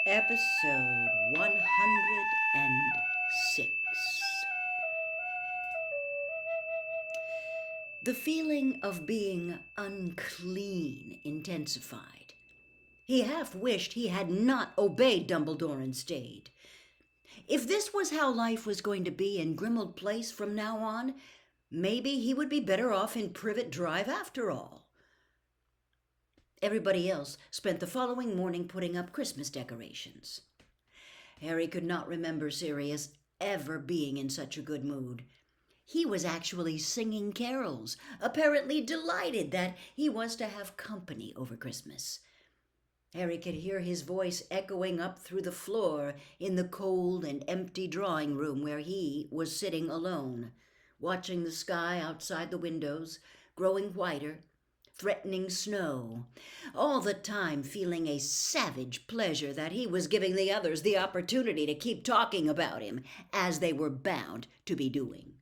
Episode 106. The feeling of being unclean intensified. He half wished he had not obeyed Dumbledore and stayed. If this was how life was going to be in Grimmauld Place from now on, maybe he would be better off in Privet Drive after all. Everybody else spent the following morning putting up Christmas decorations. Harry could not remember Sirius ever being in such a good mood. He was actually singing carols, apparently delighted that he was to have company over Christmas. Harry could hear his voice echoing up through the floor in the cold and empty drawing room where he was sitting alone, watching the sky outside the windows growing whiter, threatening snow, all the time feeling a savage pleasure that he was giving the others the opportunity to keep talking about him, as they were bound to be doing.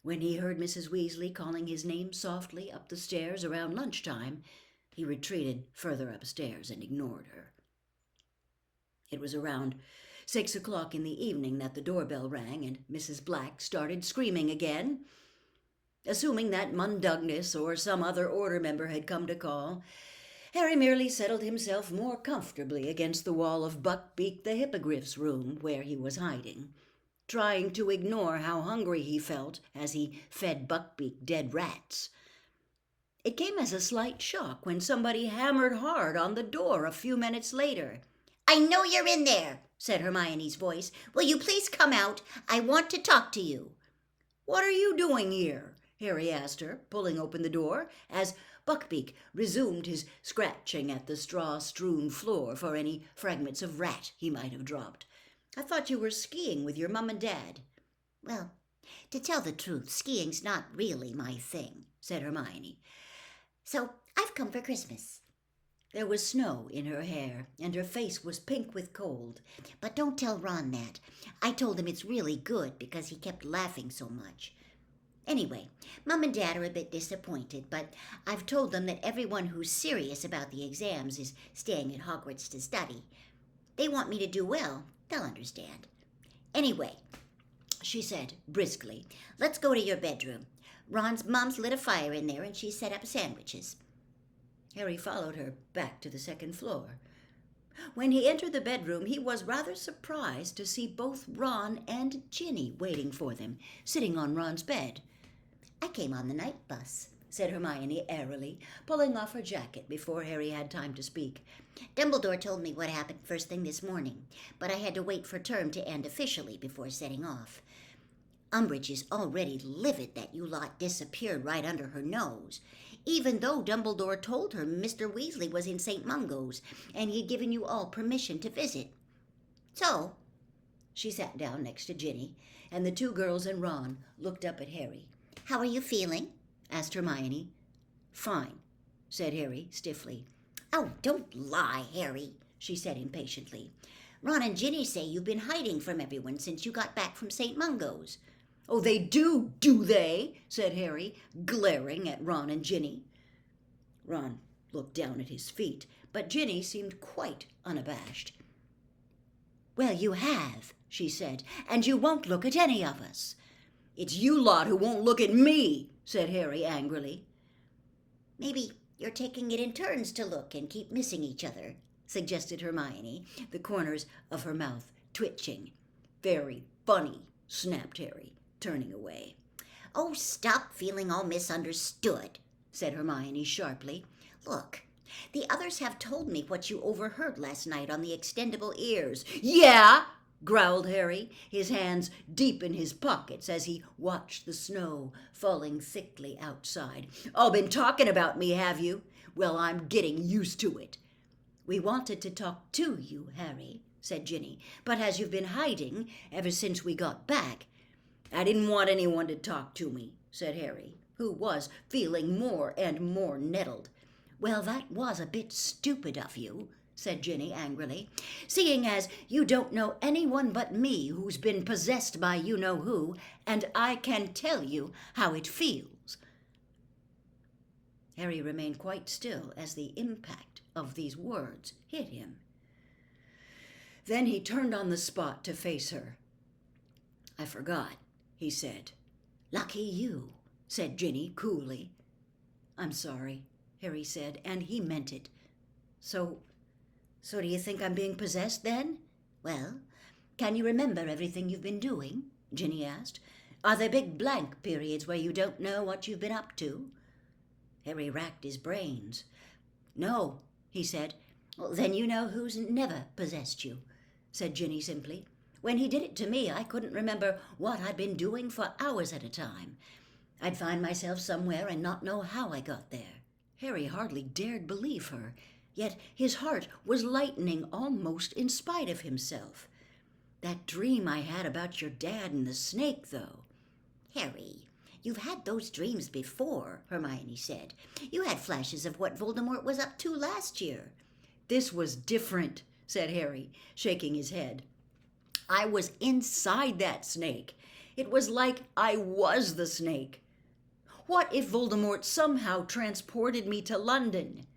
When he heard Mrs. Weasley calling his name softly up the stairs around lunchtime, he retreated further upstairs and ignored her. It was around 6 o'clock in the evening that the doorbell rang and Mrs. Black started screaming again. Assuming that Mundungus or some other order member had come to call, Harry merely settled himself more comfortably against the wall of Buckbeak the Hippogriff's room where he was hiding, trying to ignore how hungry he felt as he fed Buckbeak dead rats. It came as a slight shock when somebody hammered hard on the door a few minutes later. "I know you're in there," said Hermione's voice. "Will you please come out? I want to talk to you." "What are you doing here?" Harry asked her, pulling open the door, as Buckbeak resumed his scratching at the straw-strewn floor for any fragments of rat he might have dropped. "I thought you were skiing with your mum and dad." "Well, to tell the truth, skiing's not really my thing," said Hermione. "So I've come for Christmas." There was snow in her hair, and her face was pink with cold. "But don't tell Ron that. I told him it's really good because he kept laughing so much. Anyway, Mum and Dad are a bit disappointed, but I've told them that everyone who's serious about the exams is staying at Hogwarts to study. They want me to do well. They'll understand. Anyway," she said briskly, "let's go to your bedroom. Ron's mom's lit a fire in there and she set up sandwiches." Harry followed her back to the second floor. When he entered the bedroom, he was rather surprised to see both Ron and Ginny waiting for them, sitting on Ron's bed. "I came on the night bus," said Hermione airily, pulling off her jacket before Harry had time to speak. "Dumbledore told me what happened first thing this morning, but I had to wait for term to end officially before setting off. Umbridge is already livid that you lot disappeared right under her nose, even though Dumbledore told her Mr. Weasley was in St. Mungo's and he'd given you all permission to visit. So," she sat down next to Ginny, and the two girls and Ron looked up at Harry. "How are you feeling?" asked Hermione. "Fine," said Harry stiffly. "Oh, don't lie, Harry," she said impatiently. "Ron and Ginny say you've been hiding from everyone since you got back from St. Mungo's." "Oh, they do they?" said Harry, glaring at Ron and Ginny. Ron looked down at his feet, but Ginny seemed quite unabashed. "Well, you have," she said, "and you won't look at any of us." "It's you lot who won't look at me," said Harry angrily. "Maybe you're taking it in turns to look and keep missing each other," suggested Hermione, the corners of her mouth twitching. "Very funny," snapped Harry, turning away. "Oh, stop feeling all misunderstood," said Hermione sharply. "Look, the others have told me what you overheard last night on the extendable ears." "Yeah?" growled Harry, his hands deep in his pockets as he watched the snow falling thickly outside. "All been talking about me, have you? Well, I'm getting used to it." "We wanted to talk to you, Harry," said Ginny, "but as you've been hiding ever since we got back—" "I didn't want anyone to talk to me," said Harry, who was feeling more and more nettled. "Well, that was a bit stupid of you," said Ginny angrily, "seeing as you don't know anyone but me who's been possessed by you-know-who, and I can tell you how it feels." Harry remained quite still as the impact of these words hit him. Then he turned on the spot to face her. "I forgot," he said. "Lucky you," said Ginny coolly. "I'm sorry," Harry said, and he meant it. So do you think I'm being possessed then?" "Well, can you remember everything you've been doing?" Ginny asked. "Are there big blank periods where you don't know what you've been up to?" Harry racked his brains. "No," he said. "Well, then you know who's never possessed you," said Ginny simply. "When he did it to me, I couldn't remember what I'd been doing for hours at a time. I'd find myself somewhere and not know how I got there." Harry hardly dared believe her, yet his heart was lightening almost in spite of himself. "That dream I had about your dad and the snake, though." "Harry, you've had those dreams before," Hermione said. "You had flashes of what Voldemort was up to last year." "This was different," said Harry, shaking his head. "I was inside that snake. It was like I was the snake. What if Voldemort somehow transported me to London?"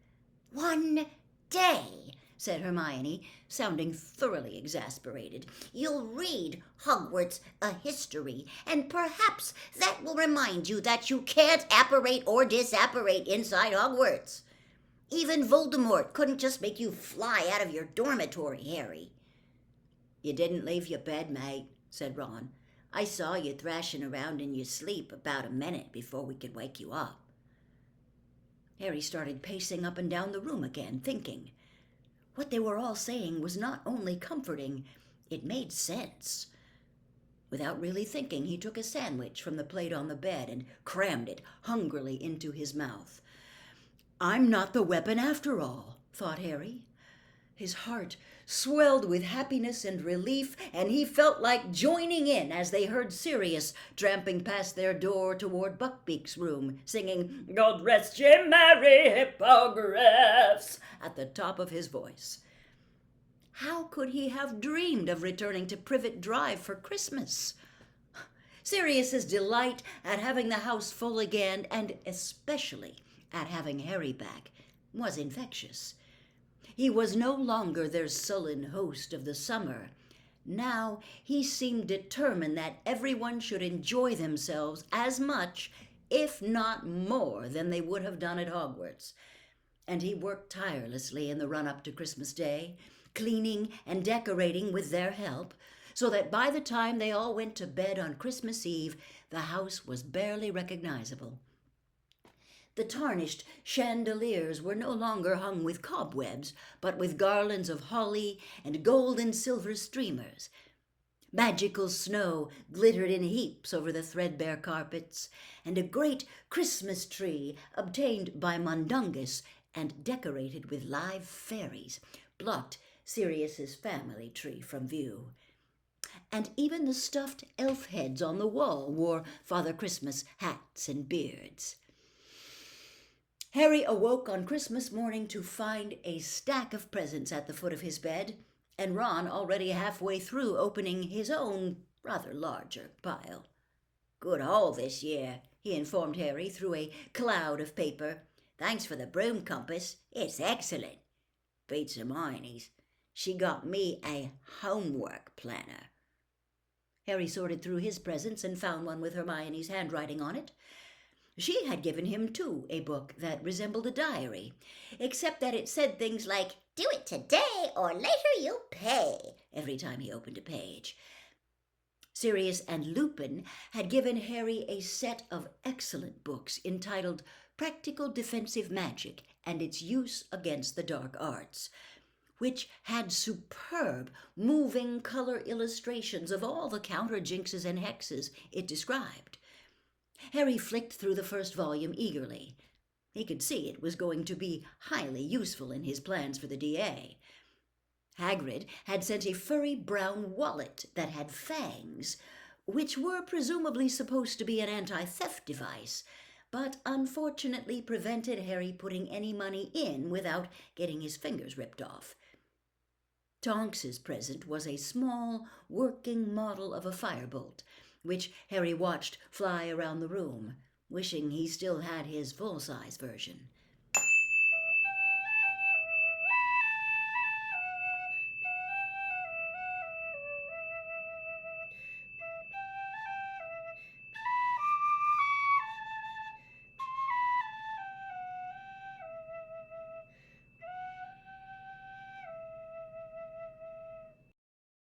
"One day," said Hermione, sounding thoroughly exasperated, "you'll read Hogwarts: A History, and perhaps that will remind you that you can't apparate or disapparate inside Hogwarts. Even Voldemort couldn't just make you fly out of your dormitory, Harry." "You didn't leave your bed, mate," said Ron. "I saw you thrashing around in your sleep about a minute before we could wake you up." Harry started pacing up and down the room again, thinking. What they were all saying was not only comforting, it made sense. Without really thinking, he took a sandwich from the plate on the bed and crammed it hungrily into his mouth. "I'm not the weapon after all," thought Harry. His heart swelled with happiness and relief, and he felt like joining in as they heard Sirius tramping past their door toward Buckbeak's room, singing "God rest ye merry hippogriffs" at the top of his voice. How could he have dreamed of returning to Privet Drive for Christmas? Sirius's delight at having the house full again, and especially at having Harry back, was infectious. He was no longer their sullen host of the summer. Now he seemed determined that everyone should enjoy themselves as much, if not more, than they would have done at Hogwarts. And he worked tirelessly in the run-up to Christmas Day, cleaning and decorating with their help, so that by the time they all went to bed on Christmas Eve, the house was barely recognizable. The tarnished chandeliers were no longer hung with cobwebs, but with garlands of holly and gold and silver streamers. Magical snow glittered in heaps over the threadbare carpets, and a great Christmas tree, obtained by Mundungus and decorated with live fairies, blocked Sirius's family tree from view. And even the stuffed elf heads on the wall wore Father Christmas hats and beards. Harry awoke on Christmas morning to find a stack of presents at the foot of his bed, and Ron already halfway through opening his own rather larger pile. "Good haul this year," he informed Harry through a cloud of paper. "Thanks for the broom compass. It's excellent. Beats Hermione's. She got me a homework planner." Harry sorted through his presents and found one with Hermione's handwriting on it. She had given him, too, a book that resembled a diary, except that it said things like, "Do it today or later you'll pay," every time he opened a page. Sirius and Lupin had given Harry a set of excellent books entitled Practical Defensive Magic and Its Use Against the Dark Arts, which had superb, moving color illustrations of all the counter-jinxes and hexes it described. Harry flicked through the first volume eagerly. He could see it was going to be highly useful in his plans for the DA. Hagrid had sent a furry brown wallet that had fangs, which were presumably supposed to be an anti-theft device, but unfortunately prevented Harry putting any money in without getting his fingers ripped off. Tonks's present was a small, working model of a firebolt, which Harry watched fly around the room, wishing he still had his full-size version.